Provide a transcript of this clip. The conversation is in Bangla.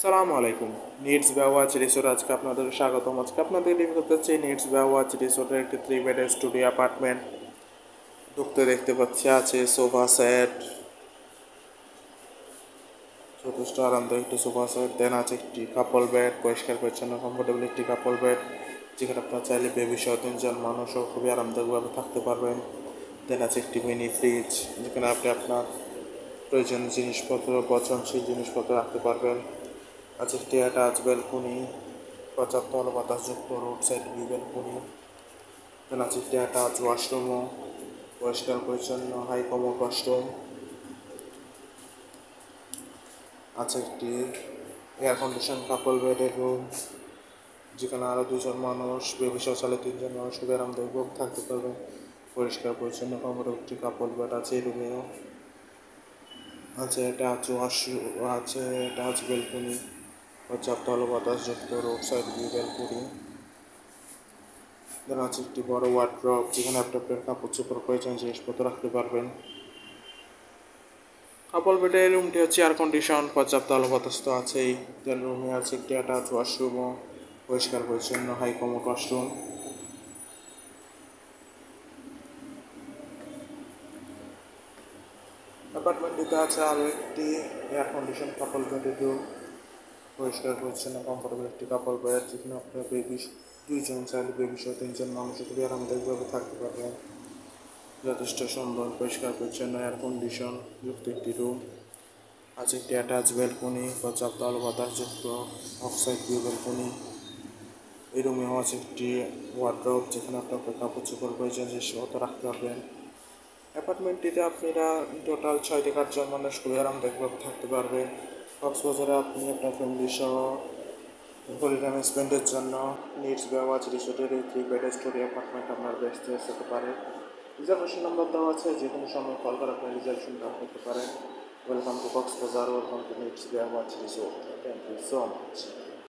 সালামু আলাইকুম। নিডস বেওয়াচ রিসোর্ট আজকে আপনাদের স্বাগতম। আজকে আপনাদের রিভিউ করতে চাচ্ছি নিডস বেওয়াচ রিসোর্টের একটি 3 বেডের স্টুডিও অ্যাপার্টমেন্ট। ঢুকতে দেখতে পাচ্ছি আছে সোফা সেট, যথেষ্ট আরামদায়ক একটি সোফা সেট। দেন আছে একটি কাপল বেড, পরিষ্কার পরিচ্ছন্ন কমফোর্টেবল একটি কাপল বেড, যেখানে আপনার চাইলে বেবি সহ 3 জন মানুষও খুবই আরামদায়কভাবে থাকতে পারবেন। দেন আছে একটি মিনি ফ্রিজ, যেখানে আপনি আপনার প্রয়োজনীয় জিনিসপত্র, পছন্দসই জিনিসপত্র রাখতে পারবেন। আছে একটি অ্যাটাচ ব্যালকনি, পর্যাপ্ত আলো বাতাসযুক্ত রোড সাইড ভিউ ব্যালকনি। দেন আছে একটি অ্যাটাচ ওয়াশরুমও, পরিষ্কার পরিচ্ছন্ন হাই কমোড ওয়াশরুম। আছে একটি এয়ার কন্ডিশন কাপল বেডের রুম, যেখানে আরও 2 জন মানুষ, বেবি সহ 3 জন মানুষ খুবই আরামদায়কভাবে থাকতে পারবেন। পরিষ্কার পরিচ্ছন্ন কমোড একটি কাপল বেড আছে এই রুমেও। আছে অ্যাটাচ ওয়াশরুম, আছে অ্যাটাচ ব্যালকনি, পর্যাপ্ত আলো বাতাসযুক্ত রোড সাইড ভিউ ব্যালকনি। দেন আছে একটি বড় ওয়ার্ড্রপ, যেখানে আপনি আপনার কাপড় চোপড় প্রয়োজন জিনিসপত্র রাখতে পারবেন। কাপল বেডের রুমটি হচ্ছে এয়ার কন্ডিশন, পর্যাপ্ত আলো বাতাস তো আছেই। দেন রুমে আছে একটি অ্যাটাচ ওয়াশরুমও, পরিষ্কার পরিচ্ছন্ন হাই কমোড ওয়াশরুম। অ্যাপার্টমেন্টটিতে আছে আরও একটি এয়ার কন্ডিশন কাপল বেডের রুম, পরিষ্কার পরিচ্ছন্ন কমফোর্টেবল একটি কাপল বেড, যেখানে আপনার বেবি 2 জন চাইলে বেবি সহ 3 জন মানুষ খুবই আরামদায়কভাবে থাকতে পারবেন। যথেষ্ট সুন্দর পরিষ্কার পরিচ্ছন্ন এয়ার কন্ডিশন যুক্ত একটি রুম। আছে একটি অ্যাটাচ ব্যালকনি, পর্যাপ্ত আলো বাতাসযুক্ত অফসাইড ভিউ ব্যালকনি। এই রুমেও আছে একটি ওয়ার্ড্রোব, যেখানে আপনার কাপড় চোপড় প্রয়োজন জিনিসপত্র রাখতে পারবেন। অ্যাপার্টমেন্টটিতে আপনারা টোটাল 6 থেকে 8 জন মানুষ খুবই আরামদায়কভাবে থাকতে পারবে। কক্সবাজারে আপনি আপনার ফ্যামিলি সহ হলিডে স্পেন্ডের জন্য নিডস বেওয়াচ রিসোর্টের এই 3 বেডের স্টুডিও অ্যাপার্টমেন্ট আপনার বেস্ট চয়েস হতে পারে। রিজার্ভেশন নম্বর দেওয়া আছে, যে কোনো সময় কল করে আপনি রিজার্ভেশন করতে পারেন। Welcome to Cox's Bazar, welcome to Needs Baywatch resort. Thank you so much.